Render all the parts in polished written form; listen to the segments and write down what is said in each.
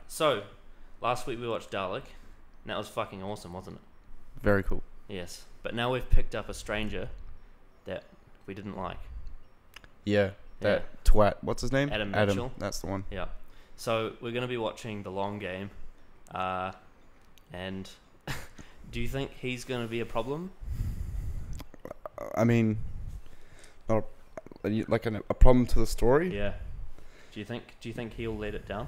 So, last week we watched Dalek, and that was fucking awesome, wasn't it? Very cool. Yes. But now we've picked up a stranger that we didn't like. Yeah, that twat. What's his name? Adam Mitchell. That's the one. Yeah. So, we're going to be watching The Long Game. And do you think he's going to be a problem? I mean, not like a problem to the story. Yeah. Do you think he'll let it down?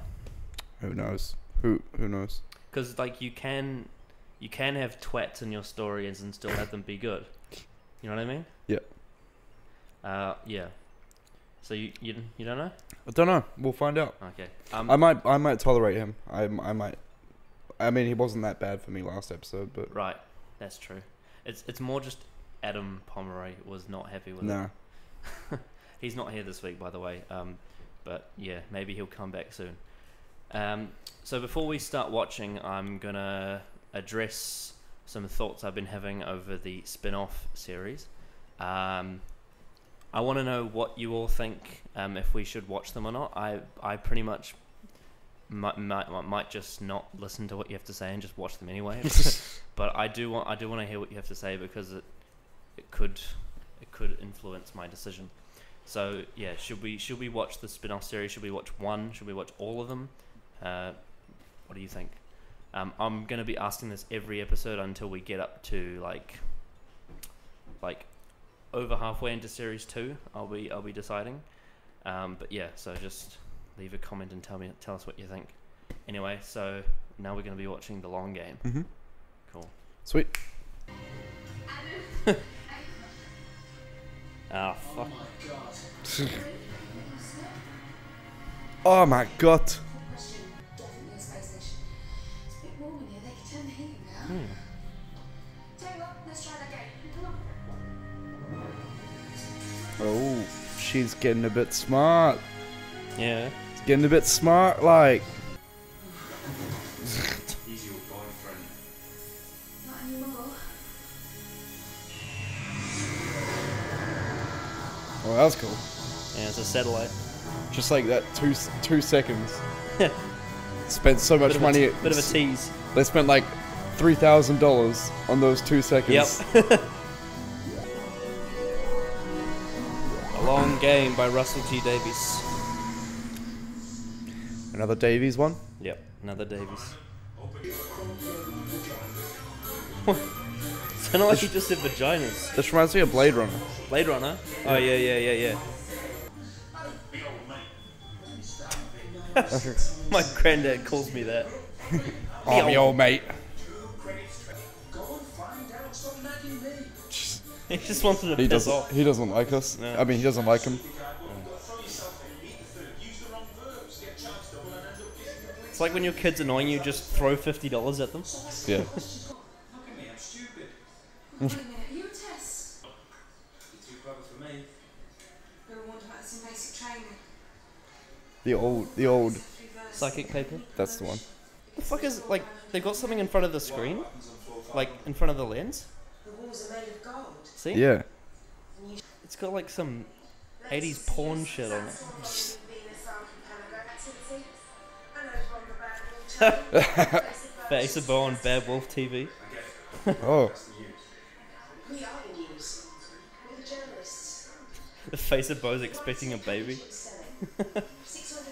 Who knows? Who knows? Because like you can have twats in your stories and still have them be good. You know what I mean? Yeah. Yeah. So you don't know? I don't know. We'll find out. Okay. I might tolerate him. I might. I mean, he wasn't that bad for me last episode, but Right. That's true. It's more just Adam Pomeroy was not happy with nah. it. He's not here this week, by the way. But yeah, maybe he'll come back soon. So before we start watching, I'm gonna address some thoughts I've been having over the spin-off series. I want to know what you all think, if we should watch them or not. I pretty much might just not listen to what you have to say and just watch them anyway. But I do want to hear what you have to say because it could influence my decision. So yeah, should we watch the spin-off series? Should we watch one? Should we watch all of them? What do you think? I'm gonna be asking this every episode until we get up to like over halfway into series 2. I'll be deciding. But yeah, so just leave a comment and tell us what you think. Anyway, so now we're gonna be watching The Long Game. Mm-hmm. Cool. Sweet. Ah, fuck. Oh my god. Oh, she's getting a bit smart. Yeah. It's getting a bit smart, like. He's your boyfriend. Not anymore. Oh, that was cool. Yeah, it's a satellite. Just like that, 2 seconds. Spent so much money. Bit of a tease. They spent like $3,000 on those 2 seconds. Yep. A Long Game by Russell T Davies. Another Davies one. Yep, another Davies. Sounded like he just said vaginas. This reminds me of Blade Runner. Blade Runner? Oh, yeah. My granddad calls me that. Oh, my old mate. He just wanted to He piss doesn't. off. He doesn't like us. No. I mean, he doesn't like him. It's like when your kid's annoying you, just throw $50 at them. Yeah. Look at me, I'm stupid. Wait a minute, are you a test? You're too clever for me. We were wondering about some basic training. The old. Psychic paper. That's the one. The fuck is, like, they've got something in front of the screen? Like, in front of the lens? The walls are made of gold. See? Yeah. It's got like some 80s porn shit on it. Face of Bo on Bad Wolf TV. Oh. We are the news. We're the journalists. The face of Bo's expecting a baby. Something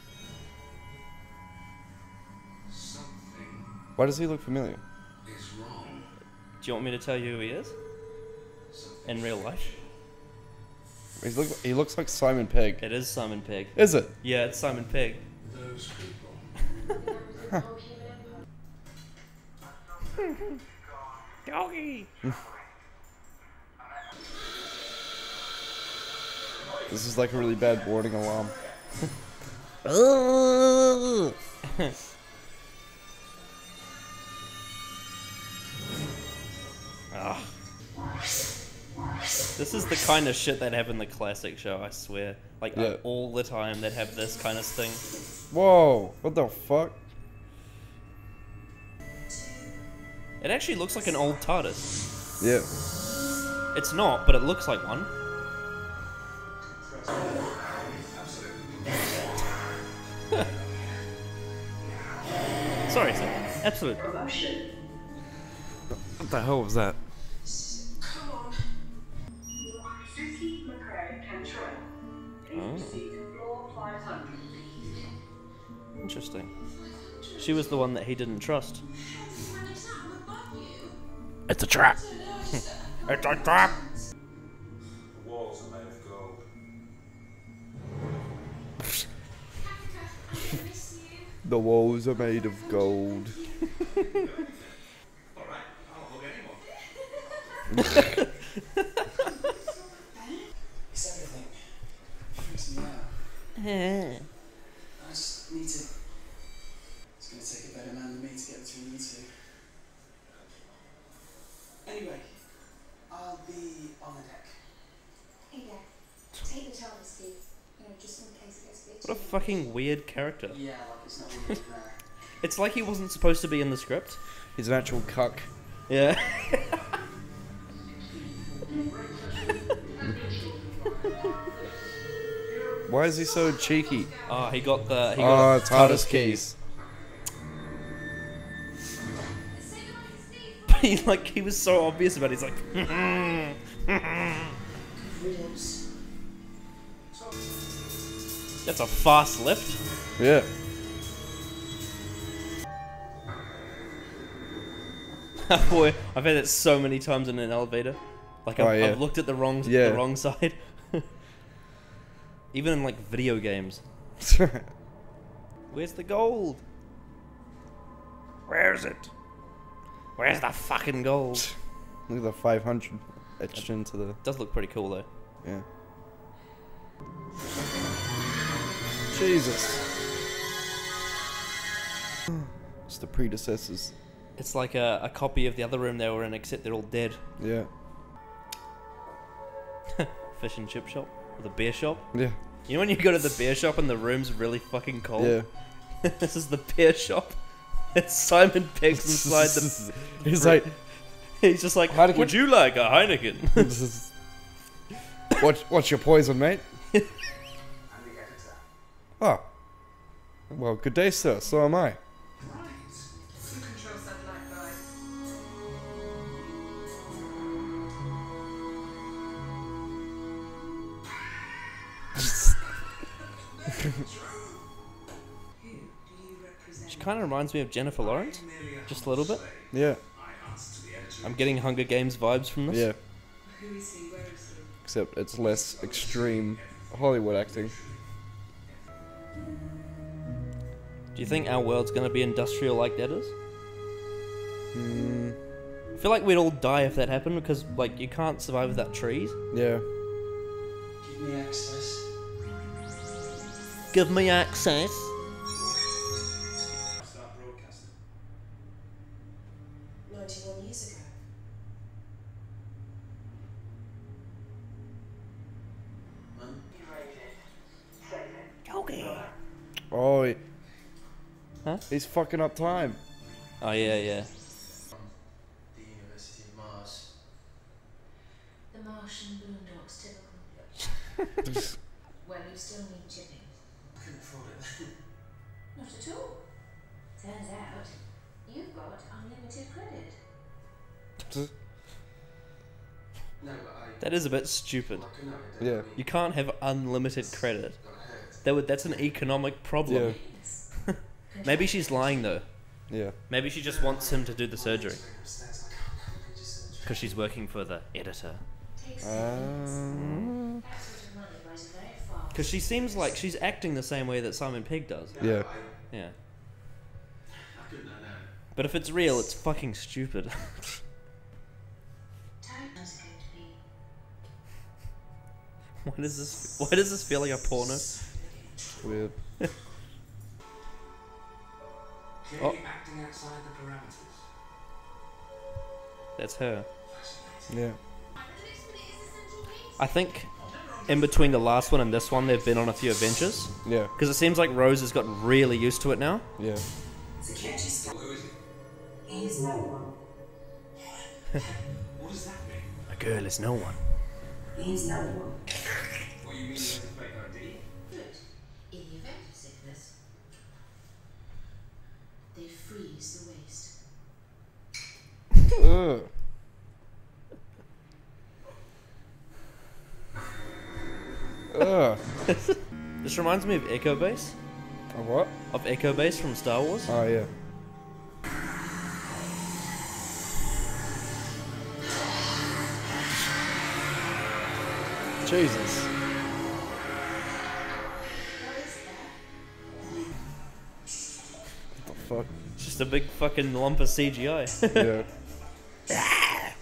Why does he look familiar? is wrong. Do you want me to tell you who he is? In real life? He looks like Simon Pegg. It is Simon Pegg. Is it? Yeah, it's Simon Pegg. Those people. Doggy! This is like a really bad warning alarm. Ah. This is the kind of shit they'd have in the classic show, I swear. Like, Yeah. all the time they'd have this kind of thing. Whoa! What the fuck? It actually looks like an old TARDIS. Yeah. It's not, but it looks like one. Sorry, sir. Absolutely. Promotion. What the hell was that? Come on. Suki McCray Cantrell. Oh. Proceed to floor 500. Interesting. She was the one that he didn't trust. It's a trap. It's a trap. The walls are made of gold. The walls are made of gold. Alright, I'll hug anyone. It's everything. Freaks me out. I just need to. It's going to take a better man than me to get between you two. Anyway, I'll be on the deck. Hey there. Take the TARDIS, Steve. You know, just in case it gets a bit What a too fucking weird character. Yeah, like it's not really in there. It's like he wasn't supposed to be in the script. He's an actual cuck. Yeah. Why is he so cheeky? Oh, he got the. Oh, TARDIS keys. He was so obvious about it. He's like. That's a fast lift. Yeah. Boy, I've had it so many times in an elevator. Like I've looked at the wrong side. Even in like video games. Where's the gold? Where is it? Where's the fucking gold? Look at the 500 etched into the. Does look pretty cool though. Yeah. Jesus. It's the predecessors. It's like a copy of the other room they were in, except they're all dead. Yeah. Fish and chip shop or the beer shop. Yeah. You know when you go to the beer shop and the room's really fucking cold? Yeah. This is the beer shop. It's Simon Pegg's inside the. He's like, He's just like, Heineken? would you like a Heineken? this is. What's your poison, mate? I'm the editor. Oh. Well, good day, sir. So am I. Right. Who controls that black guy? Who do you represent? She kind of reminds me of Jennifer Lawrence, just a little bit. Yeah. I asked the editor. I'm getting Hunger Games vibes from this. Yeah. Who is he? Where is he? Except it's less extreme Hollywood acting. Do you think our world's gonna be industrial like that is? I feel like we'd all die if that happened because like you can't survive without trees. Yeah. Give me access. Give me access. Start broadcasting. 91 years ago. Mum? Okay. Oh, Huh? he's fucking up time. Oh yeah, yeah. From the University of Mars. The Martian boondocks, typical. Well, you still need chipping. I couldn't afford it. Not at all. Turns out, you've got unlimited credit. No, but I. That is a bit stupid. Like, no, I Yeah. don't You can't have unlimited credit. got hurt. That's an economic problem. Yeah. Maybe she's lying though. Yeah. Maybe she just wants him to do the surgery Upstairs, I can't come and just because she's working for the editor. Takes Ah. seconds. That sort of money goes very far. Because she seems like she's acting the same way that Simon Pegg does. Yeah. Yeah. I couldn't have known. But if it's real, it's fucking stupid. Time is going to be. Why does this feel like a porno? Weird. Clearly acting outside the parameters. That's her. Yeah. I think in between the last one and this one, they've been on a few adventures. Yeah. Because it seems like Rose has gotten really used to it now. Yeah. Security staff. Who is it? He's no one. What does that mean? A girl is no one. He's no one. What, you mean he has a fake ID? Good. In the event of sickness, they free is the waste. Ugh. Ugh. This reminds me of Echo Base. Of what? Of Echo Base from Star Wars. Oh yeah. Jesus. What the fuck? It's just a big fucking lump of CGI. Yeah.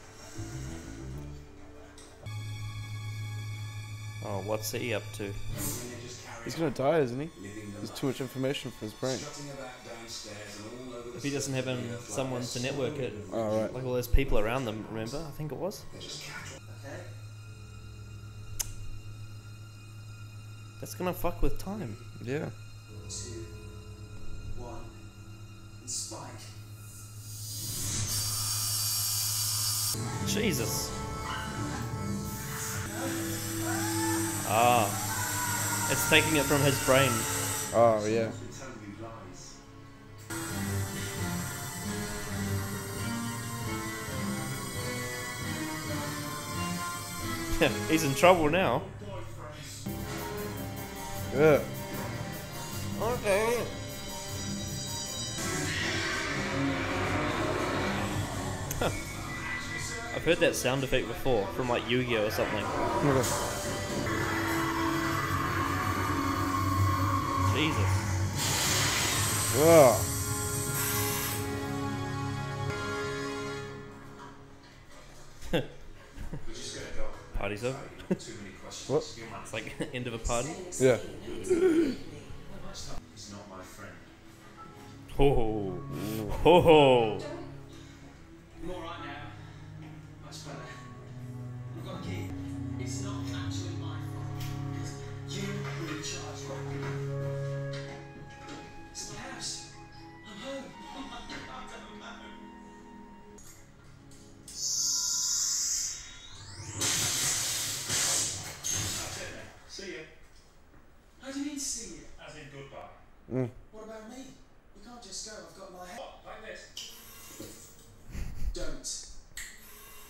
Oh, what's he up to? He's gonna die, isn't he? There's too much information for his brain. If he doesn't have someone to network it, Oh, right. like all those people around them, remember? I think it was. Okay. That's gonna fuck with time. Yeah. 2, 1, and spike. Jesus. Ah. It's taking it from his brain. Oh, yeah. He's in trouble now. Yeah. Okay. I've heard that sound effect before from like Yu-Gi-Oh or something. Jesus. Ugh. Party's over. What? It's like end of a party. Yeah. He's not my friend. Ho ho. Ho ho. I'm alright now. Much better. I've got a key. It's not actually my fault. Because you were in charge, right? It's my house. I'm home. Oh my god, I'm home. See you. How do you mean see you? As in goodbye. Mm. What about me? You can't just go. I've got my head. What? Like this? Don't.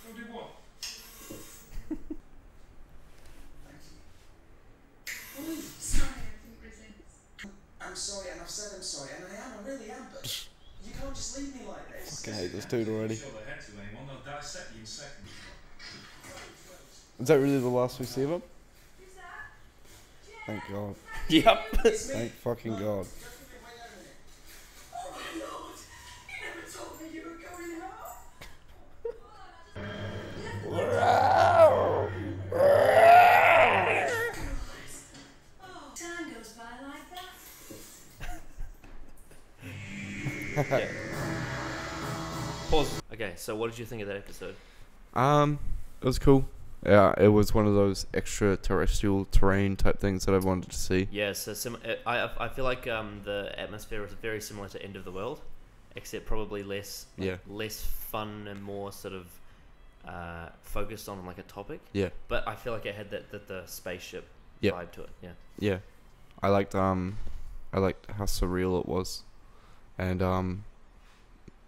Don't do what? Thank you. Please. Sorry, I didn't resist. I'm sorry, and I've said I'm sorry, and I really am, but you can't just leave me like this. Fucking hate this dude already. Show their head to anyone, they'll dissect you in seconds. Is that really the last we see of him? Who's that? Thank God. Yep. It's me. Thank fucking God. Wait a minute. Oh my lord! You never told me you were going home. Oh, time goes by like that. Yeah. Pause. Okay, so what did you think of that episode? It was cool. Yeah, it was one of those extraterrestrial terrain type things that I wanted to see. Yeah, so I feel like the atmosphere was very similar to End of the World, except probably less Yeah. less fun and more sort of focused on like a topic. Yeah. But I feel like it had that the spaceship Yeah. vibe to it. Yeah. Yeah. I liked how surreal it was. And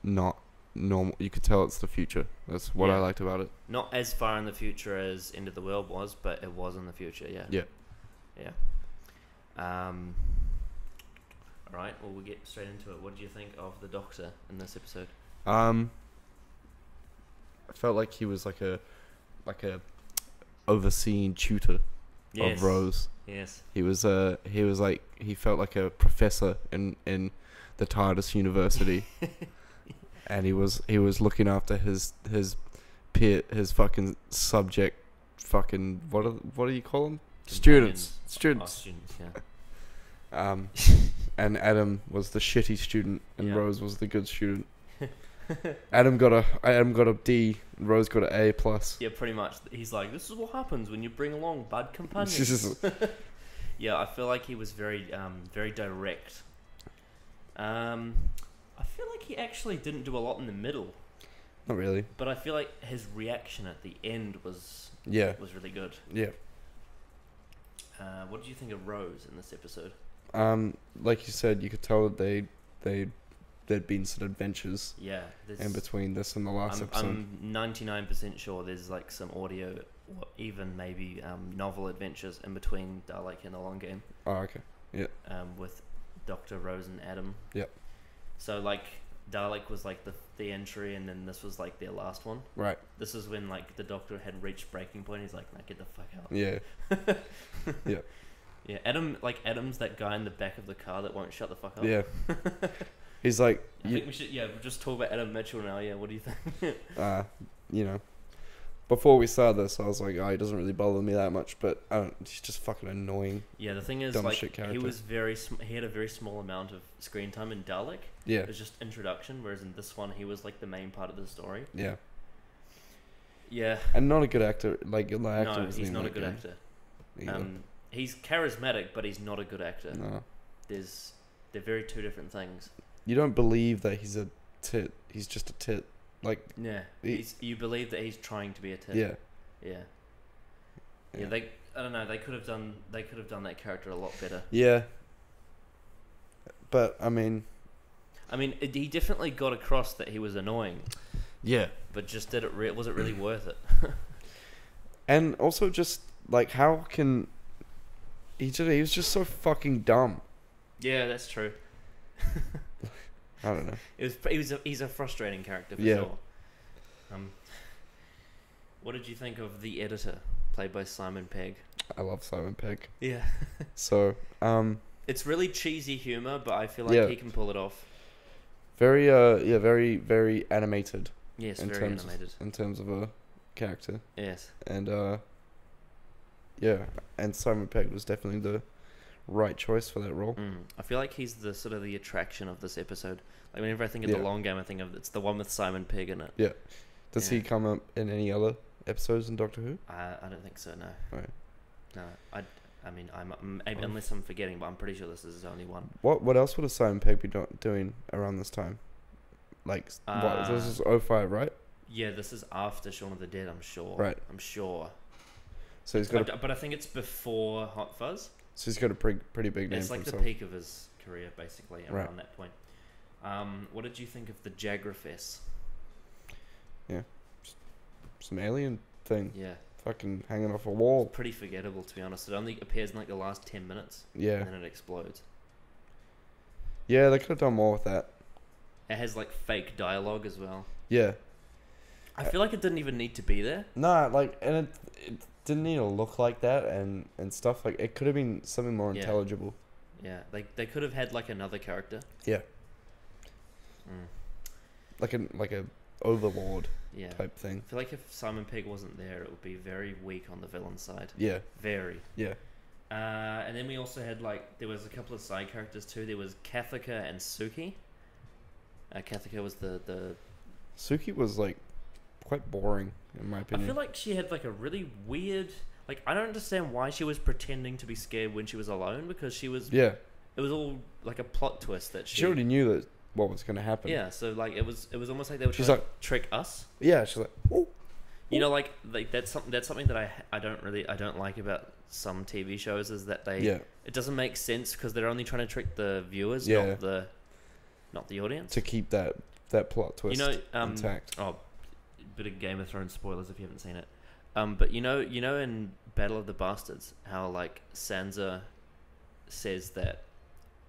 not normal. You could tell it's the future. That's what I Yeah. liked about it. Not as far in the future as End of the World was, but it was in the future. Yeah. Yeah. Yeah. All right. Well, we'll get straight into it. What did you think of the Doctor in this episode? I felt like he was like a overseeing tutor Yes. of Rose. Yes. He was like he felt like a professor in the TARDIS University. And he was looking after his peer, his fucking subject, fucking what do you call them? Students. Oh, Students. students. Yeah. And Adam was the shitty student, and Yeah. Rose was the good student. Adam got a D, and Rose got an A plus. Yeah, pretty much. He's like, this is what happens when you bring along bad companions. Yeah, I feel like he was very direct. I feel like he actually didn't do a lot in the middle, Not really. but I feel like his reaction at the end was Yeah. really good. Yeah. What did you think of Rose in this episode? Like you said, you could tell that they there'd been some adventures Yeah. in between this and the last episode. I'm 99% sure there's like some audio or even maybe novel adventures in between Dalek and the long game. Oh, okay. Yeah. With Dr. Rose and Adam. Yep. So like Dalek was like the entry, and then this was like their last one. Right. This is when like the Doctor had reached breaking point. He's like, "Nah, get the fuck out." Yeah. Yeah. Yeah. Adam's that guy in the back of the car that won't shut the fuck up. Yeah. He's like, I think we should we'll just talk about Adam Mitchell now. Yeah. What do you think? you know, before we started this, I was like, oh, he doesn't really bother me that much, but he's just fucking annoying. Yeah. The thing is, Dumb like, shit he character. was he had a very small amount of screen time in Dalek. Yeah. It was just introduction, whereas in this one, he was like the main part of the story. Yeah. Yeah. And not a good actor. Like, the actor No, wasn't he's in not a that good game actor. either. He's charismatic, but he's not a good actor. No. They're very two different things. You don't believe that he's a tit. He's just a tit. Like, Yeah, you believe that he's trying to be a tit. yeah. Yeah. Yeah. I don't know. They could have done that character a lot better. Yeah. But, I mean... he definitely got across that he was annoying, Yeah. but just was it really worth it? And also just, like, how can... He was just so fucking dumb. Yeah, that's true. I don't know. He's a frustrating character for Yeah. sure. What did you think of the editor, played by Simon Pegg? I love Simon Pegg. Yeah. So, It's really cheesy humor, but I feel like Yeah. he can pull it off. very, very, very animated. Yes, in very terms animated. In terms of a character. Yes. And, yeah. And Simon Pegg was definitely the right choice for that role. I feel like he's the sort of the attraction of this episode. Like whenever I think of Yeah. the long game, I think of it's the one with Simon Pegg in it. Yeah. Does Yeah. he come up in any other episodes in Doctor Who? I don't think so. No. Right. No. Maybe unless I'm forgetting, but I'm pretty sure this is his only one. What else would a Simon Pegg be doing around this time? Like, what? This is 05, right? Yeah, this is after Shaun of the Dead. I'm sure. Right. I'm sure. So he's got But I think it's before Hot Fuzz. so he's got a pretty big name It's for like the himself. peak of his career, basically, around Right. that point. What did you think of the Jagrafess? Some alien thing Yeah, fucking hanging off a wall. pretty forgettable to be honest. It only appears in like the last 10 minutes, Yeah. and then it explodes. Yeah, they could have done more with that. It has like fake dialogue as well. Yeah. I feel like it didn't even need to be there. Nah, like, and it didn't need to look like that and stuff. Like, it could have been something more Yeah. intelligible. Yeah, they could have had like another character. Yeah. Mm. Like a overlord Yeah. type thing. I feel like if Simon Pegg wasn't there, it would be very weak on the villain side. Yeah. Very. Yeah. And then we also had there was a couple of side characters too. There was Kathika and Suki. Kathika was the Suki was like quite boring in my I opinion. feel like she had like a really weird. Like I don't understand why she was pretending to be scared when she was alone, because she was. Yeah. It was all like a plot twist that She already knew that what was going to happen. Yeah, so like it was almost like they were She's trying to like- trick us. Yeah. She's like, oh. You know, like that's something that I don't like about some TV shows is that Yeah. it doesn't make sense because they're only trying to trick the viewers, Yeah. not the audience. To keep that plot twist intact. Oh, bit of Game of Thrones spoilers if you haven't seen it. But you know in Battle of the Bastards how like Sansa says that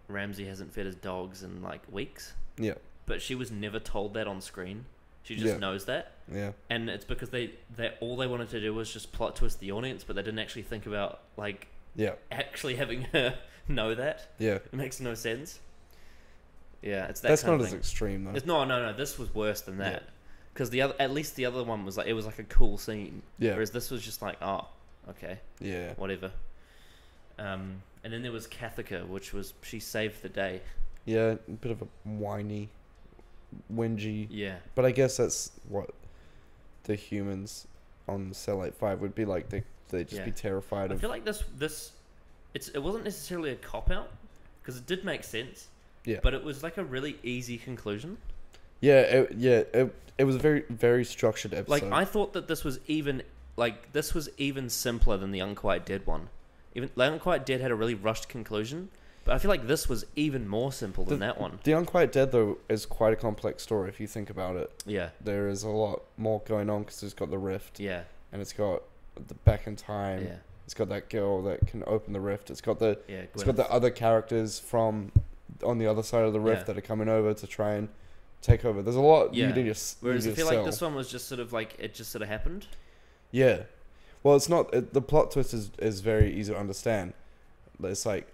Ramsay hasn't fed his dogs in like weeks, Yeah. but she was never told that on screen. She just Yeah. knows that. Yeah. And it's because they all they wanted to do was just plot twist the audience, but they didn't actually think about like Yeah. actually having her know that. Yeah. It makes no sense. Yeah, it's that. That's kind not of as thing. extreme though. It's no. This was worse than Yeah. that. Because at least the other one was like it was like a cool scene. Yeah. Whereas this was just like, oh, okay, Yeah. whatever. And then there was Kathika, which was she saved the day. Yeah. A bit of a whiny, whingy. Yeah. But I guess that's what the humans on Cellite 5 would be like. They'd just Yeah. be terrified I of. feel like it wasn't necessarily a cop out because it did make sense. Yeah. But it was like a really easy conclusion. Yeah. It was a very, very structured episode. Like I thought that this was even simpler than the Unquiet Dead one. Even the Unquiet Dead had a really rushed conclusion, But I feel like this was even more simple than that one. The Unquiet Dead, though, is quite a complex story if you think about it. Yeah. There is a lot more going on because it's got the rift. Yeah. And it's got the back in time. Yeah. It's got that girl that can open the rift. It's got the Yeah. it's got the other characters from on the other side of the rift that are coming over to try and take over. There's a lot you need to Whereas you I need to feel sell. like this one was just sort of like it just sort of happened. Yeah. Well, it's not the plot twist is very easy to understand. It's like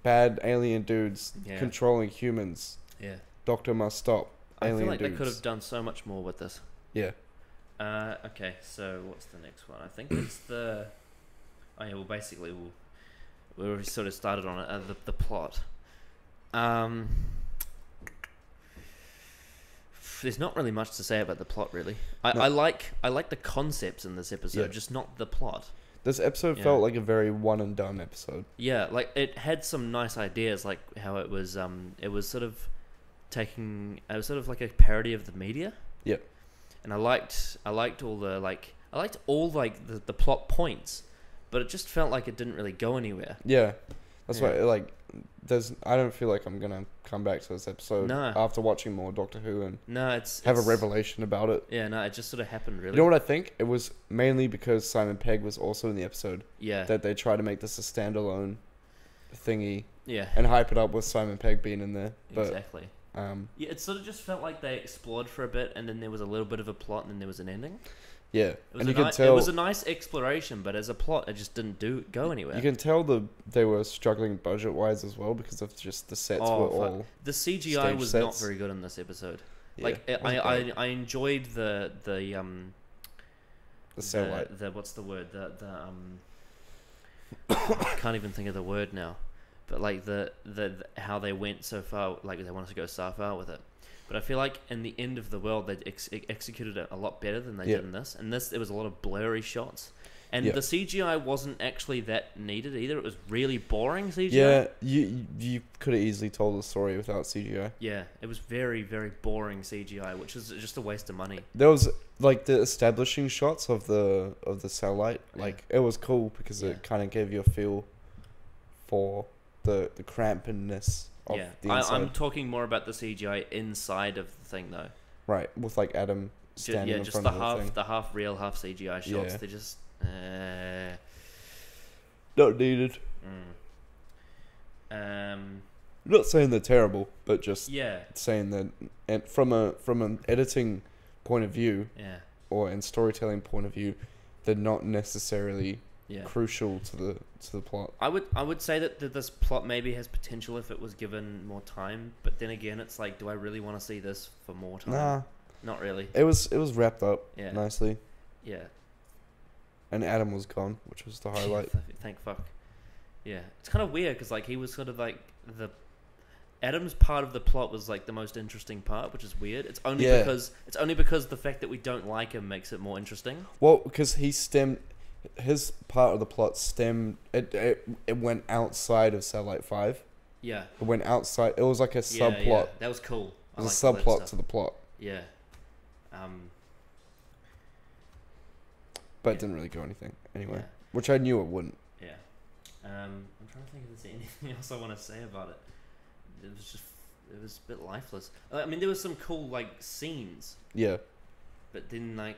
bad alien dudes controlling humans. Yeah. Doctor must stop. I alien feel like dudes. they could have done so much more with this. Yeah. Okay, so what's the next one? I think it's the. Oh yeah, well basically we already sort of started on it. The plot. There's not really much to say about the plot, really. I like the concepts in this episode, just not the plot. This episode felt like a very one and done episode. Yeah, like it had some nice ideas, like how it was sort of it was sort of like a parody of the media. Yeah. And I liked all the the plot points, but it just felt like it didn't really go anywhere. Yeah. That's why I don't feel like I'm gonna come back to this episode after watching more Doctor Who and have a revelation about it. Yeah, no, it just sort of happened, really. You know what I think? It was mainly because Simon Pegg was also in the episode. Yeah. That they try to make this a standalone thingy. Yeah. And hype it up with Simon Pegg being in there. But, exactly. Yeah, it sort of just felt like they explored for a bit, and then there was a little bit of a plot, and then there was an ending. Yeah, and you can tell it was a nice exploration, but as a plot, it just didn't go anywhere. You can tell they were struggling budget wise as well because of just the sets were all. The CGI was not very good in this episode. Yeah, like I enjoyed the satellite. The what's the word? I can't even think of the word now. But like the how they went so far, like they wanted to go so far with it. But I feel like in the end of the world, they executed it a lot better than they did in this. And this, there was a lot of blurry shots. And the CGI wasn't actually that needed either. It was really boring CGI. Yeah, you could have easily told the story without CGI. Yeah, it was very, very boring CGI, which is just a waste of money. There was like the establishing shots of the satellite. Like it was cool because it kind of gave you a feel for the crampedness. I'm talking more about the CGI inside of the thing, though. Right, with like Adam standing in front of the thing. The half real, half CGI shots. Yeah. They're just not needed. Not saying they're terrible, but just saying that, and from an editing point of view, or in storytelling point of view, they're not necessarily crucial to the plot. I would say that this plot maybe has potential if it was given more time, but then again, it's like, do I really want to see this for more time? Nah, not really. It was wrapped up nicely. Yeah. And Adam was gone, which was the highlight. Thank fuck. Yeah, it's kind of weird because like he was sort of like Adam's part of the plot was like the most interesting part, which is weird. It's only because the fact that we don't like him makes it more interesting. Well, because his part of the plot it went outside of Satellite 5. Yeah. It went outside. It was like a subplot. Yeah. That was cool. It was a subplot to the plot. Yeah. But it didn't really go anywhere. Which I knew it wouldn't. Yeah. I'm trying to think if there's anything else I want to say about it. It was a bit lifeless. I mean, there was some cool like scenes. Yeah. But then like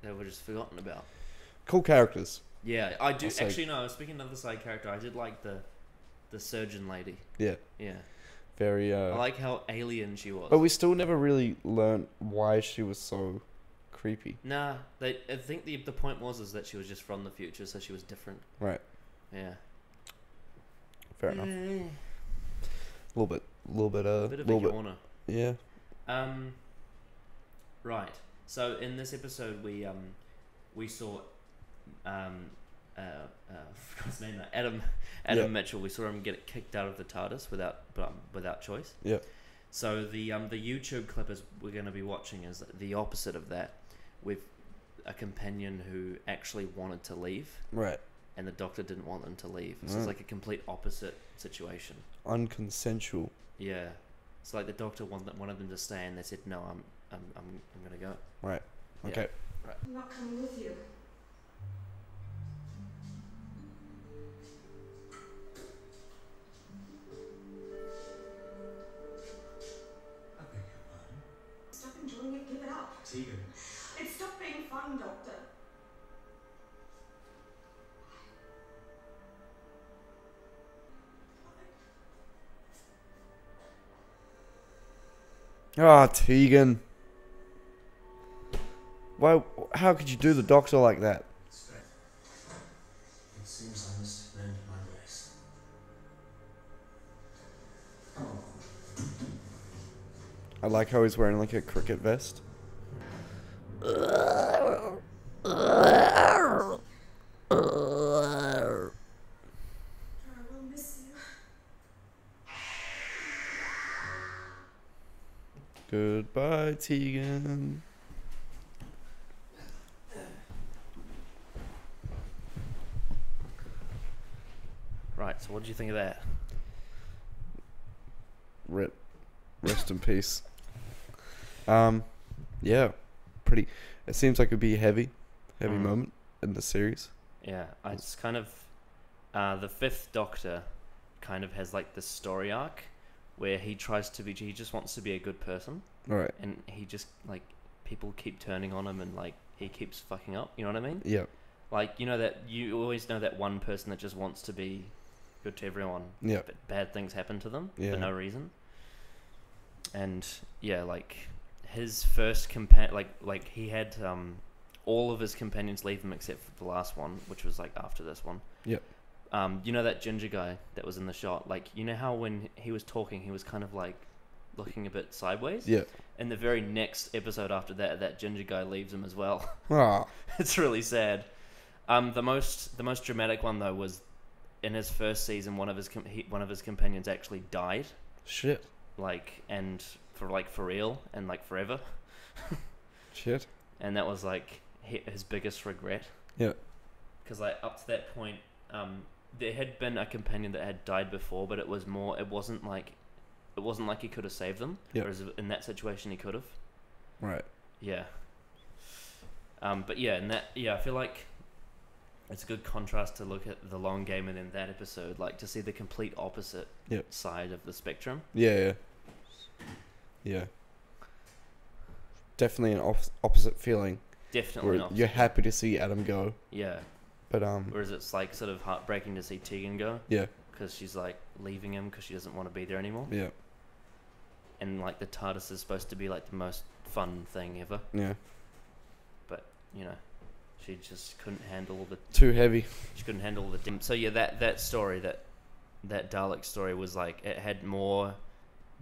they were just forgotten about. Cool characters. Yeah, I do. Actually, no. Speaking of the side character, I did like the surgeon lady. Yeah. Yeah. Very. I like how alien she was. But we still never really learned why she was so creepy. Nah, I think the point was that she was just from the future, so she was different. Right. Yeah. Fair enough. A little bit. A bit of a yawner. Yeah. Right. So in this episode, we saw I forgot his name now. Adam Mitchell. We saw him get kicked out of the TARDIS without choice. Yeah. So the YouTube clip we're going to be watching is the opposite of that, with a companion who actually wanted to leave. Right. And the Doctor didn't want them to leave. So it's like a complete opposite situation. Unconsensual. Yeah. It's like the Doctor wanted them to stay, and they said, "No, I'm going to go." Right. Okay. Yeah. Right. I'm not coming with you. Stop enjoying it, give it up. Tegan. It stopped being fun, Doctor. Ah, Tegan. Why? How could you do the Doctor like that? It seems I must mend my ways. Come on. I like how he's wearing like a cricket vest. I will miss you. Goodbye, Tegan. Right. So what did you think of that? Rip. Rest in peace. Yeah, pretty. It seems like it'd be a heavy moment in the series. Yeah, it's kind of the fifth Doctor kind of has like this story arc where he just wants to be a good person, All right. and he just like people keep turning on him, and like he keeps fucking up. You know what I mean? Yeah. Like you always know that one person that just wants to be good to everyone, Yeah. but bad things happen to them Yeah. for no reason. And yeah, like his first like he had all of his companions leave him except for the last one, which was like after this one. Yep. You know that ginger guy that was in the shot? Like, you know how when he was talking, he was kind of like looking a bit sideways? Yeah. In the very next episode after that, that ginger guy leaves him as well. Ah. It's really sad. The most dramatic one though was in his first season. One of his companions actually died. Shit. Like, and for real and like forever. Shit. And that was like his biggest regret. Yeah. Because like up to that point, there had been a companion that had died before, but it wasn't like he could have saved them. Yeah. Whereas in that situation he could have. Right. Yeah. But yeah, I feel like it's a good contrast to look at the long game and then that episode, like to see the complete opposite side of the spectrum. Yeah. Yeah. Definitely an opposite feeling. Definitely Where not. you're happy to see Adam go, Yeah. but Whereas it's like sort of heartbreaking to see Tegan go. Yeah. Because she's like leaving him because she doesn't want to be there anymore. Yeah. And like the TARDIS is supposed to be like the most fun thing ever, Yeah. but you know, she just couldn't handle the. Too heavy. She couldn't handle the. So yeah, that story, that Dalek story was like it had more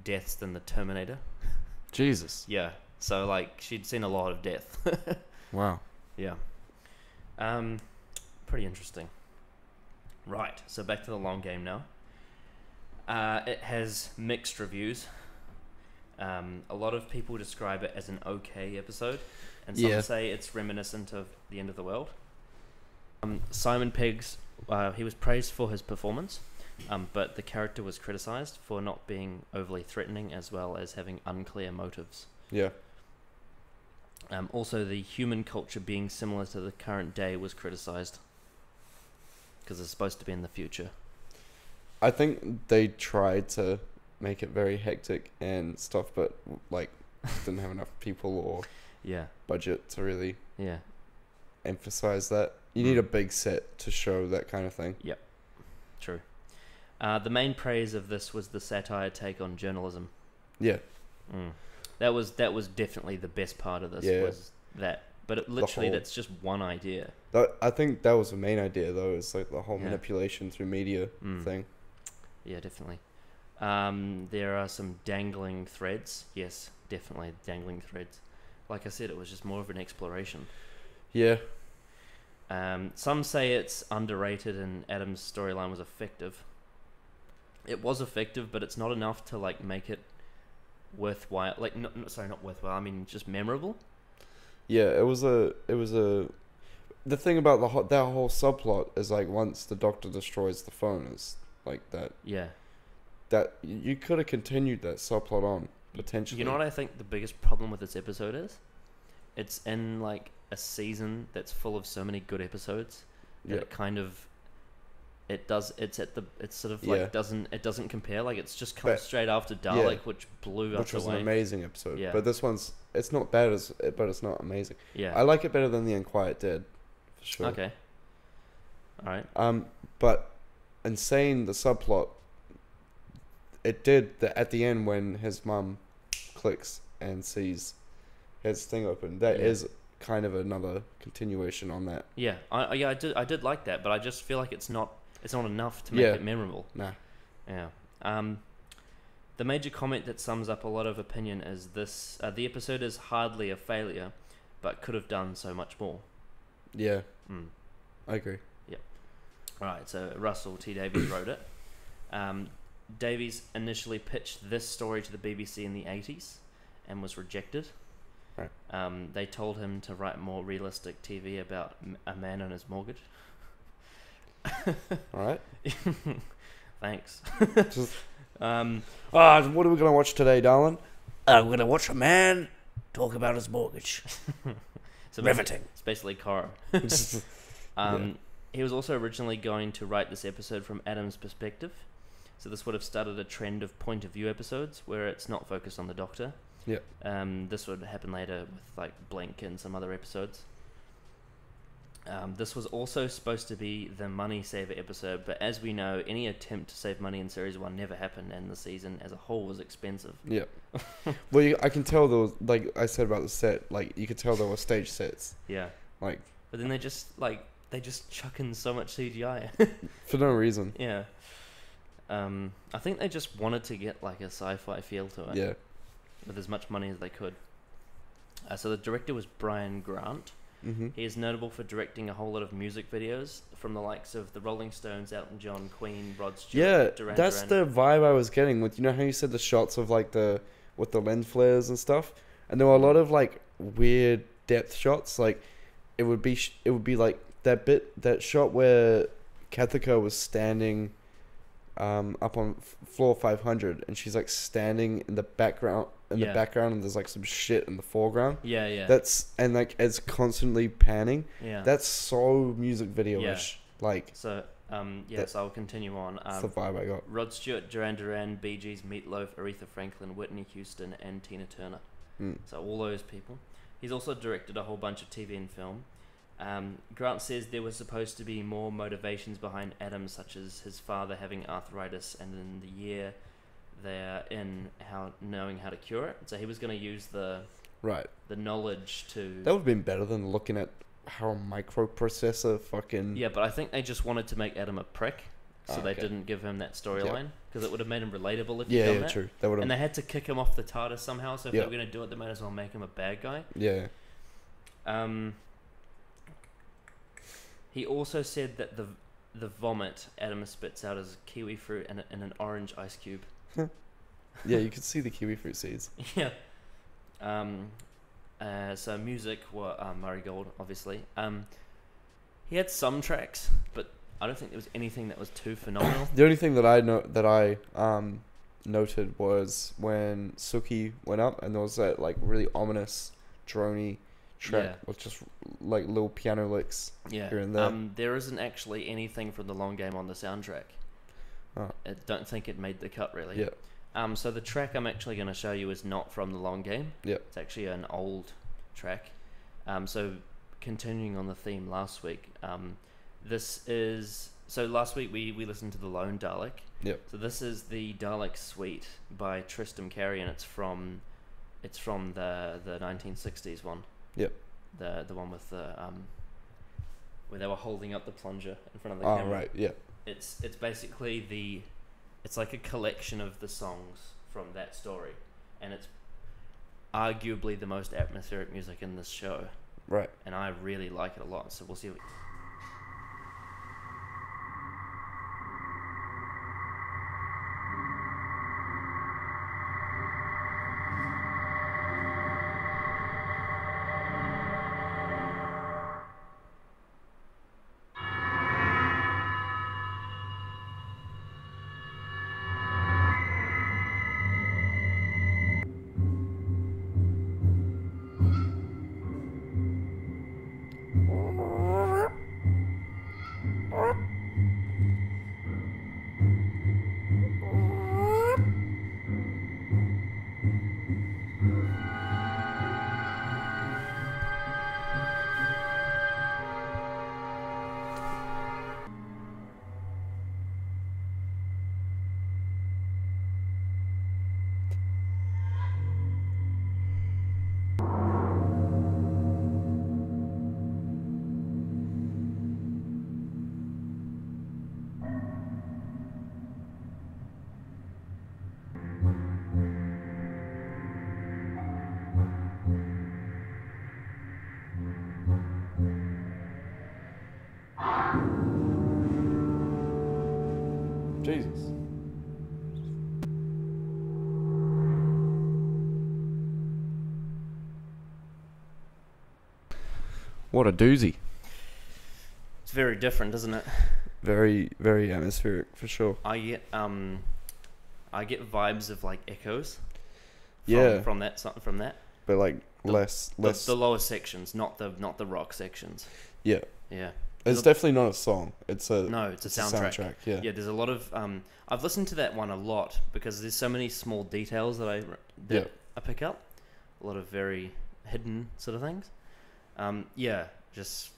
deaths than the Terminator. Jesus. Yeah. So like she'd seen a lot of death. Wow. Yeah. Pretty interesting. Right. So back to the long game now. It has mixed reviews. A lot of people describe it as an okay episode, and some say it's reminiscent of The End of the World. Simon Pegg's, he was praised for his performance, but the character was criticised for not being overly threatening as well as having unclear motives. Yeah. Also, the human culture being similar to the current day was criticised because it's supposed to be in the future. I think they tried to make it very hectic and stuff, but like didn't have enough people or budget to really emphasize that. You need a big set to show that kind of thing. Yep, true. The main praise of this was the satire take on journalism. Yeah. That was definitely the best part of this. Yeah. Was that, but that's just one idea. I think that was the main idea, though. It's like the whole manipulation through media thing. Yeah, definitely. There are some dangling threads. Yes, definitely dangling threads. Like I said, it was just more of an exploration. Yeah. Some say it's underrated and Adam's storyline was effective. It was effective, but it's not enough to like make it worthwhile. Like, not worthwhile. I mean, just memorable. Yeah, it was a. The thing about that whole subplot is like once the Doctor destroys the phone, is like that. Yeah. That you could have continued that subplot on potentially. You know what I think the biggest problem with this episode is? It's in like a season that's full of so many good episodes that it's sort of Yeah. like doesn't compare. Like it's just comes But- straight after Dalek, which blew which us was an away. amazing episode. Yeah. But this one's it's not bad but it's not amazing. Yeah. I like it better than The Unquiet Dead, for sure. Okay. All right. But in saying the subplot, it did that at the end when his mum clicks and sees his thing open. That Yeah. is kind of another continuation on that. Yeah. I did like that, but I just feel like it's not enough to make Yeah. it memorable. Nah. Yeah. The major comment that sums up a lot of opinion is this: the episode is hardly a failure, but could have done so much more. Yeah, Mm. I agree. All right. So Russell T Davies wrote it. Davies initially pitched this story to the BBC in the 80s and was rejected. Right. They told him to write more realistic TV about a man and his mortgage. All right. Thanks. Just, Um, what are we gonna watch today, darling? I'm gonna watch a man talk about his mortgage. so Riveting. It's basically Cora. Yeah. He was also originally going to write this episode from Adam's perspective. So this would have started a trend of point of view episodes where it's not focused on the Doctor. Yeah. This would happen later with like Blink and some other episodes. This was also supposed to be the money saver episode, but as we know, any attempt to save money in Series 1 never happened, and the season as a whole was expensive. Yeah. Well, I can tell there was, like I said about the set, like you could tell there were stage sets, Yeah. like But then they just chuck in so much CGI. for no reason. Yeah. I think they just wanted to get like a sci-fi feel to it. Yeah. With as much money as they could. So the director was Brian Grant. Mm-hmm. He is notable for directing a whole lot of music videos from the likes of the Rolling Stones, Elton John, Queen, Rod Stewart, Yeah, Duran that's Duran. the vibe I was getting with. You know how you said the shots of like with the lens flares and stuff, and there were a lot of like weird depth shots. Like it would be like that shot where Kathika was standing up on floor 500, and she's like standing in the background Yeah. and there's like some shit in the foreground. Yeah, yeah. And like it's constantly panning. yeah. That's so music video-ish. Like So, that- I'll continue on. that's the vibe I got. Rod Stewart, Duran Duran, Bee Gees, Meatloaf, Aretha Franklin, Whitney Houston, and Tina Turner. Mm. So all those people. He's also directed a whole bunch of TV and film. Grant says there was supposed to be more motivations behind Adam, such as his father having arthritis, and in the year they're in knowing how to cure it. So he was going to use the Right. knowledge to. That would have been better than looking at how a microprocessor fucking... Yeah, but I think they just wanted to make Adam a prick, so they Okay. didn't give him that storyline because it would have made him relatable if Yeah, you yeah, done that. true. That would And have... they had to kick him off the TARDIS somehow. So if Yeah. they were going to do it, they might as well make him a bad guy. Yeah. He also said that the vomit Adam spits out is kiwi fruit and an orange ice cube. Yeah, you could see the kiwi fruit seeds. Yeah. So music were Murray Gold, obviously. He had some tracks, but I don't think there was anything that was too phenomenal. The only thing that I noted was when Suki went up and there was that like really ominous drony track Yeah. with just like little piano licks Yeah. here and there. There isn't actually anything from the long game on the soundtrack. Oh. I don't think it made the cut really. Yeah. So the track I'm actually going to show you is not from the long game. Yeah. It's actually an old track. So continuing on the theme last week, last week we listened to the Lone Dalek. Yep. So this is the Dalek Suite by Tristram Cary, and it's from the 1960s one. Yep. The one with the where they were holding up the plunger in front of the Oh, camera. right. Yeah. It's basically it's like a collection of the songs from that story, and it's arguably the most atmospheric music in this show, Right. and I really like it a lot. So we'll see. Jesus. What a doozy. It's very different, isn't it? Very, very atmospheric for sure. I get vibes of like echoes. Yeah. From that. But like The- less. The lower sections, not the rock sections. Yeah. Yeah. It's definitely not a song. It's a It's a soundtrack. Yeah. Yeah, there's a lot of I've listened to that one a lot because there's so many small details that I pick up. A lot of very hidden sort of things. Just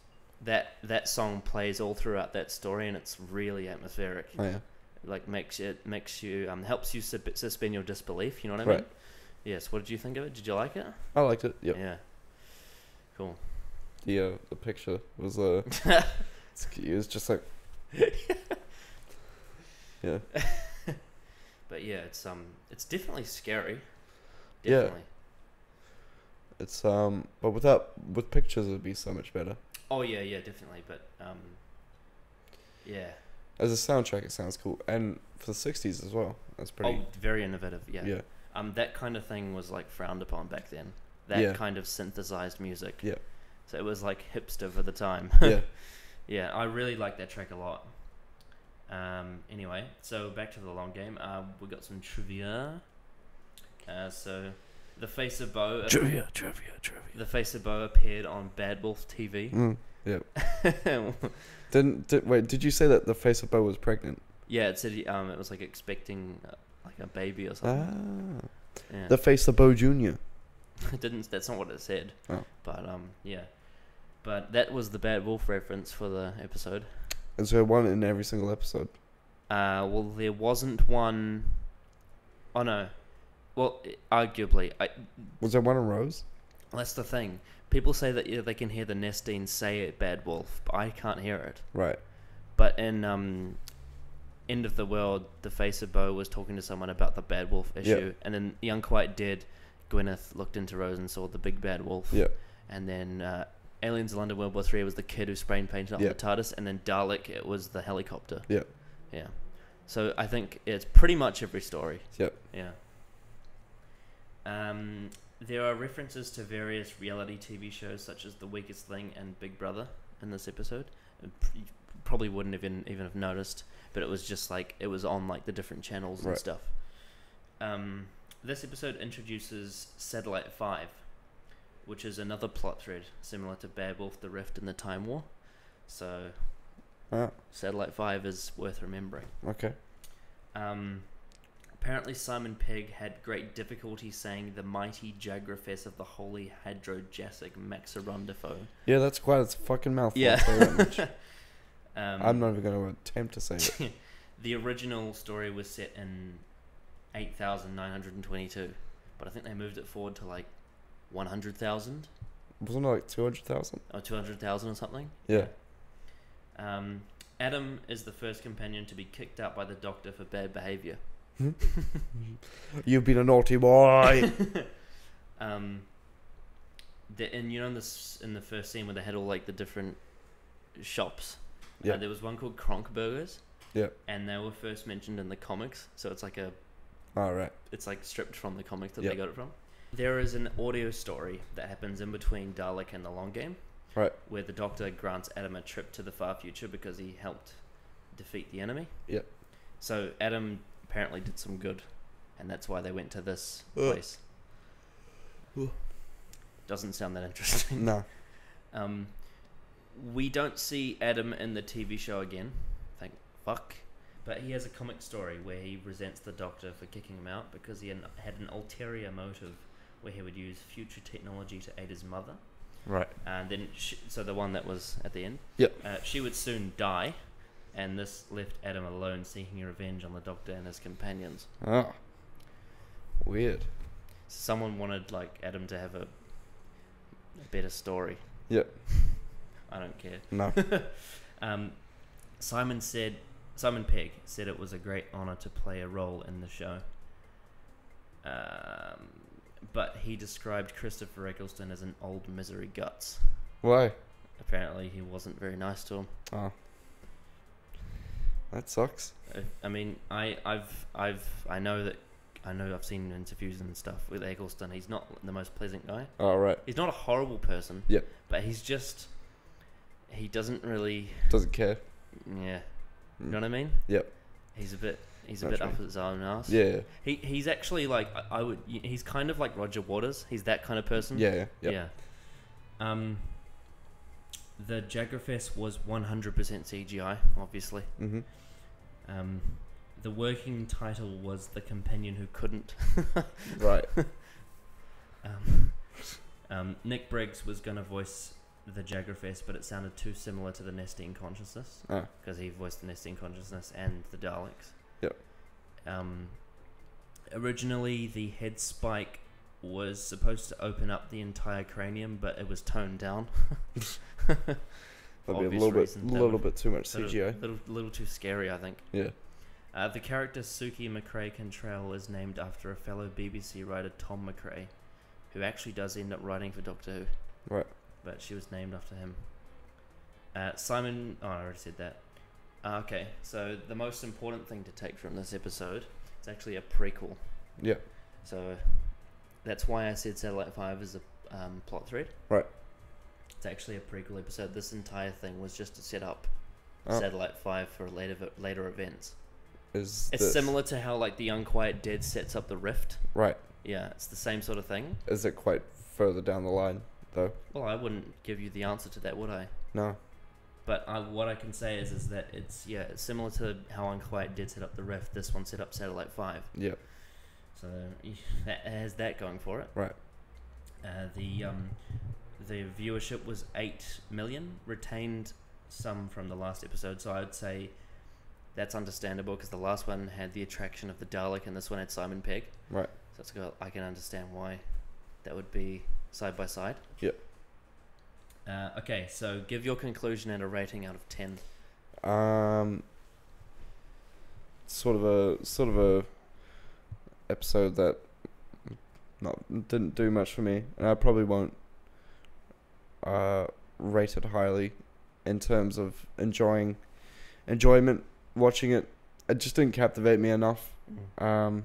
that song plays all throughout that story, and it's really atmospheric. Oh yeah. Like makes you helps you suspend your disbelief. You know what I Right. mean? Yes. What did you think of it? Did you like it? I liked it. Yep. Yeah. Cool. The picture was it was just like yeah. But yeah, it's definitely scary. Yeah. Definitely. It's but with pictures it'd be so much better. Oh yeah, definitely. But yeah. As a soundtrack, it sounds cool, and for the '60s as well. That's pretty. Oh, very innovative. Yeah. Yeah. That kind of thing was like frowned upon back then. That kind of synthesized music. Yeah. So it was like hipster for the time. Yeah. Yeah, I really like that track a lot. Anyway, so back to the long game. We got some trivia. So, the face of Bo. Trivia. The face of Bo appeared on Bad Wolf TV. Yeah. Did you say that the face of Bo was pregnant? Yeah, it said it was like expecting like a baby or something. Yeah. The face of Bo Jr. It didn't. That's not what it said. Oh. But yeah. But that was the Bad Wolf reference for the episode. Is there one in every single episode? Well, there wasn't one. Oh no. Well, arguably, Was there one in Rose? that's the thing. People say that they can hear the Nestine say it, Bad Wolf, but I can't hear it. Right. But in End of the World, the face of Bo was talking to someone about the Bad Wolf issue, and then The Unquiet Dead, Gwyneth looked into Rose and saw the big Bad Wolf. Yeah. And then Aliens of London World War 3 was the kid who sprayed painted on the TARDIS, and then Dalek, it was the helicopter. Yeah. Yeah. So I think it's pretty much every story. Yep. Yeah. There are references to various reality TV shows such as The Weakest Thing and Big Brother in this episode. You probably wouldn't even have noticed, but it was just like it was on like the different channels and Right. stuff. This episode introduces Satellite 5, which is another plot thread similar to Bad Wolf, The Rift, and the Time War. So Satellite 5 is worth remembering. Okay. Apparently Simon Pegg had great difficulty saying the mighty Jagrafess of the holy Hadrojasic Maxarundifo. Yeah, that's quite a fucking mouthful. Yeah. I'll tell you that much. I'm not even going to attempt to say it. The original story was set in 8,922, but I think they moved it forward to like 100,000 Wasn't it like 200,000? or 200,000 or something. Yeah. Adam is the first companion to be kicked out by the Doctor for bad behaviour. You've been a naughty boy. And you know in the first scene where they had all like the different shops, Yeah. there was one called Kronk Burgers. Yeah. And they were first mentioned in the comics, so it's like Right. it's like stripped from the comics that Yep. they got it from. There is an audio story that happens in between Dalek and the long game, Right. where the Doctor grants Adam a trip to the far future because he helped defeat the enemy. Yep. So Adam apparently did some good, and that's why they went to this place. Doesn't sound that interesting. No. We don't see Adam in the TV show again, thank fuck. But he has a comic story where he resents the Doctor for kicking him out because he had an ulterior motive where he would use future technology to aid his mother. Right. And then, so the one that was at the end, Yep. she would soon die, and this left Adam alone seeking revenge on the Doctor and his companions. Oh. Weird. Someone wanted like Adam to have a a better story. Yep. I don't care. No. Simon Pegg said it was a great honor to play a role in the show. But he described Christopher Eccleston as an old misery guts. Why? Apparently, he wasn't very nice to him. Oh. That sucks. I mean, I've seen interviews and stuff with Eccleston. He's not the most pleasant guy. Oh, right. He's not a horrible person. Yep. But he doesn't really. Doesn't care. Yeah. You know what I mean? Yep. He's a bit That's up right. his own ass. Yeah. He's actually like he's kind of like Roger Waters. He's that kind of person. Yeah. Yep. Yeah. The Jagrafest was 100% CGI, obviously. Mm-hmm. The working title was The Companion Who Couldn't. Right. Nick Briggs was going to voice the Jagrafest, but it sounded too similar to the Nesting Consciousness. Ah. Because he voiced the Nesting Consciousness and the Daleks. Yep. Originally, the head spike was supposed to open up the entire cranium, but it was toned down. That'd be a little bit too much CGI. Little too scary, I think. Yeah. The character Suki McCrae-Cantrell is named after a fellow BBC writer, Tom McCrae, who actually does end up writing for Doctor Who. Right. But she was named after him. Simon... Oh, I already said that. Okay, so the most important thing to take from this episode is actually a prequel. Yeah. So that's why I said Satellite 5 is a plot thread. Right. It's actually a prequel episode. This entire thing was just to set up Oh. Satellite 5 for later events. It's Similar to how like the Unquiet Dead sets up the Rift. Right. Yeah, it's the same sort of thing. Is it quite further down the line, though? Well, I wouldn't give you the answer to that, would I? No. But what I can say is that it's similar to how Unquiet Dead set up the Rift. This one set up Satellite 5. Yep. So that has that going for it. Right. The viewership was 8 million, retained some from the last episode, so I'd say that's understandable because the last one had the attraction of the Dalek and this one had Simon Pegg. Right. So it's good. I can understand why that would be side by side. Yep. Okay, so give your conclusion and a rating out of 10. Sort of a episode that didn't do much for me, and I probably won't rate it highly in terms of enjoyment watching it. It just didn't captivate me enough. I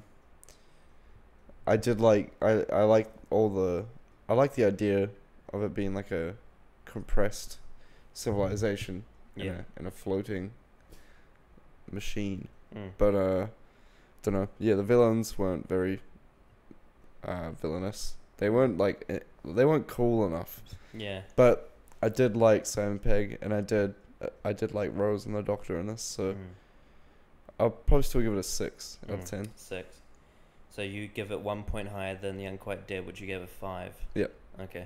did like I like the idea of it being like a compressed civilization in a floating machine. But don't know. Yeah, the villains weren't very villainous. They weren't cool enough. Yeah. But I did like Simon Pegg, and I did like Rose and the Doctor in this. So I'll probably still give it a 6 out of 10. 6. So you give it 1 point higher than the Unquiet Dead, which you gave a 5. Yep. Okay.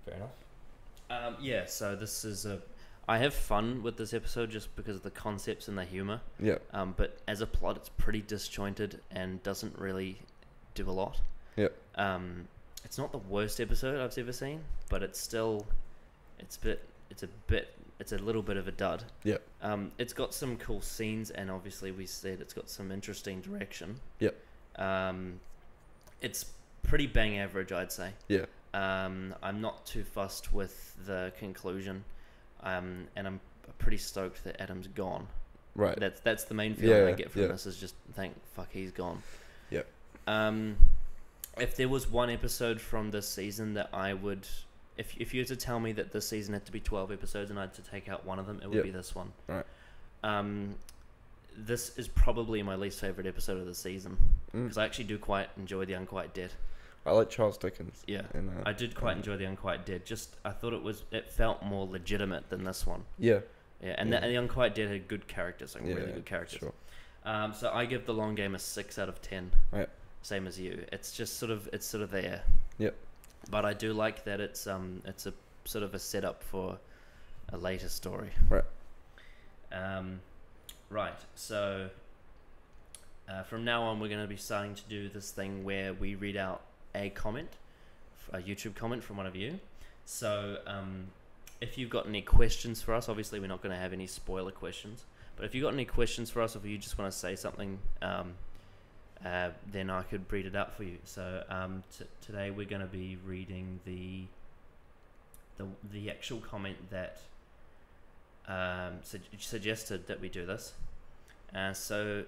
Fair enough. Yeah. So this is I have fun with this episode just because of the concepts and the humor. Yeah. But as a plot, it's pretty disjointed and doesn't really do a lot. Yep. It's not the worst episode I've ever seen, but it's still, it's a little bit of a dud. Yep. It's got some cool scenes, and obviously we said it's got some interesting direction. Yep. It's pretty bang average, I'd say. Yeah. I'm not too fussed with the conclusion, and I'm pretty stoked that Adam's gone. Right. That's the main feeling I get from yeah. this is just thank fuck he's gone. Yep. If there was one episode from this season that I would, if you were to tell me that this season had to be 12 episodes and I had to take out one of them, it would Yep. be this one. Right. This is probably my least favorite episode of the season because I actually do quite enjoy the Unquiet Dead. I like Charles Dickens. Yeah, I did quite enjoy the Unquiet Dead. Just I thought it felt more legitimate than this one. Yeah. Yeah, and the Unquiet Dead had good characters, like really good characters. Sure. So I give The Long Game a 6 out of 10. Right. Same as you. It's just sort of there. Yep. But I do like that it's a sort of a setup for a later story. Right. Right. So from now on, we're going to be starting to do this thing where we read out a comment a YouTube comment from one of you. So if you've got any questions for us, obviously we're not going to have any spoiler questions, but if you've got any questions for us, or if you just want to say something, then I could read it out for you. So today we're going to be reading the actual comment that suggested that we do this. So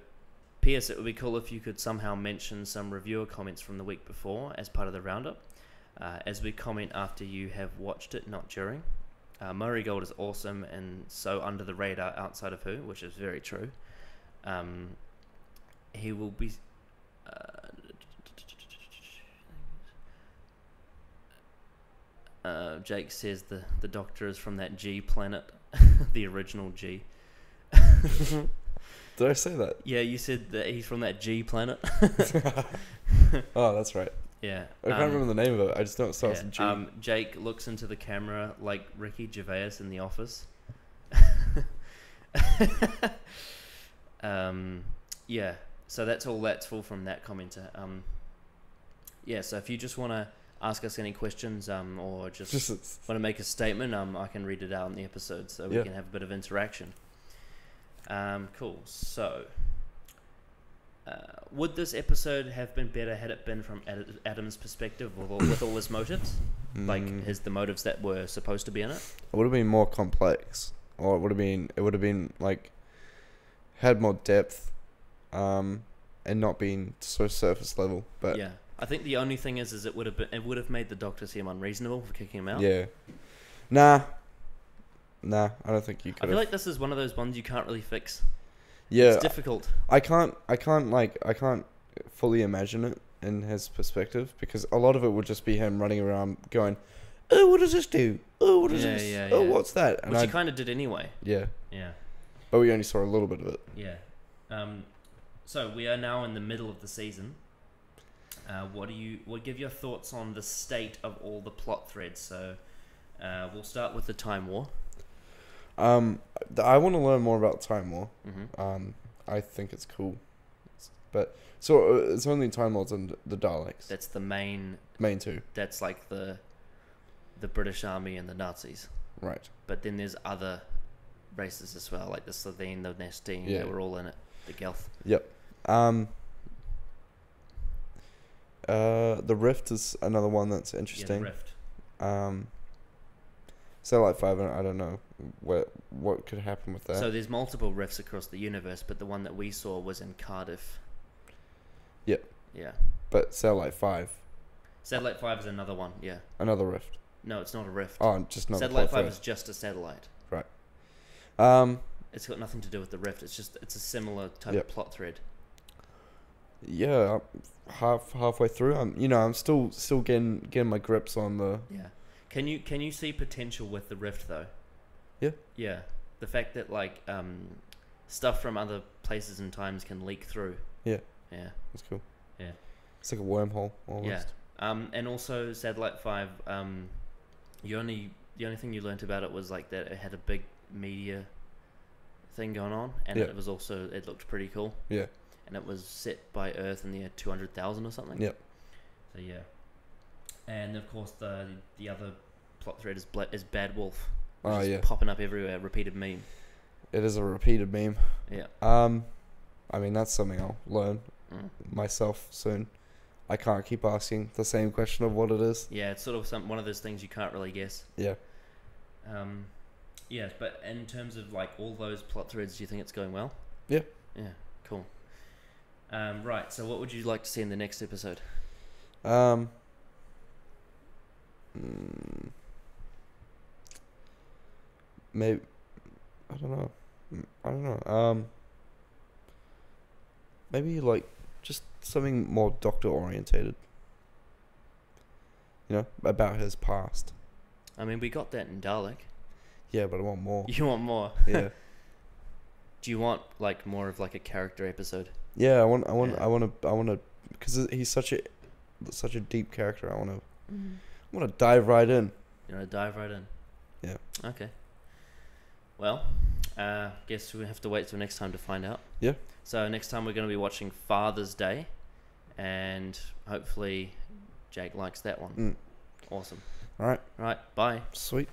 P.S. It would be cool if you could somehow mention some reviewer comments from the week before as part of the roundup, as we comment after you have watched it, not during. Murray Gold is awesome and so under the radar outside of Who, which is very true. He will be... Jake says the Doctor is from that G planet, the original G. Did I say that? Yeah, you said that he's from that G planet. Oh, that's right. Yeah. I can't remember the name of it. I just know it starts with G. Jake looks into the camera like Ricky Gervais in The Office. Yeah, so that's all from that commenter. Yeah, so if you just want to ask us any questions or just want to make a statement, I can read it out in the episode so we can have a bit of interaction. Cool. So, would this episode have been better had it been from Adam's perspective with all his motives? Like the motives that were supposed to be in it? It would have been more complex, or it would have been like had more depth, and not been so surface level. But yeah, I think the only thing is it would have made the Doctor seem unreasonable for kicking him out. Yeah. Nah, I don't think you could. I feel like this is one of those ones you can't really fix. Yeah, it's difficult. I can't fully imagine it in his perspective, because a lot of it would just be him running around going, "Oh, what does this do? Oh, what does this? Oh, what's that?" And which he kind of did anyway. Yeah. Yeah. But we only saw a little bit of it. Yeah. So we are now in the middle of the season. What give your thoughts on the state of all the plot threads? So we'll start with the Time War. I want to learn more about Time War. Mm-hmm. I think it's cool, but so it's only Time Lords and the Daleks. That's the main two. That's like the British Army and the Nazis. Right. But then there's other races as well, like the Slovene, the Nestine. Yeah. They were all in it. The Gelth. Yep. The Rift is another one that's interesting. Yeah, the Rift. Satellite 5, I don't know what could happen with that. So there's multiple rifts across the universe, but the one that we saw was in Cardiff. Yep. Yeah. But Satellite 5. Satellite 5 is another one, yeah. Another rift. No, it's not a rift. Oh, just not Satellite 5 is just a satellite. Right. It's got nothing to do with the rift. It's a similar type of plot thread. Yeah, halfway through. I'm still getting my grips on the. Yeah. Can you see potential with the rift though? Yeah. Yeah. The fact that stuff from other places and times can leak through. Yeah. Yeah. That's cool. Yeah. It's like a wormhole almost. Yeah. And also Satellite 5. The only thing you learnt about it was that it had a big media thing going on, and it looked pretty cool. Yeah. And it was set by Earth in the year 200,000 or something. Yep. So yeah. And of course the other plot thread is Bad Wolf. Which is popping up everywhere, repeated meme. It is a repeated meme. Yeah. I mean, that's something I'll learn myself soon. I can't keep asking the same question of what it is. Yeah, it's sort of one of those things you can't really guess. Yeah. Yeah, but in terms of all those plot threads, do you think it's going well? Yeah. Yeah, cool. Right, so what would you like to see in the next episode? Maybe I don't know. Maybe just something more Doctor orientated. About his past. I mean, we got that in Dalek. Yeah, but I want more. You want more? Yeah. Do you want more of a character episode? Yeah, I want to, because he's such a deep character. I want to dive right in. You want to dive right in? Yeah. Okay. Well, guess we have to wait till next time to find out. Yeah. So next time we're going to be watching Father's Day, and hopefully Jake likes that one. Awesome. All right, Right. Bye. sweet.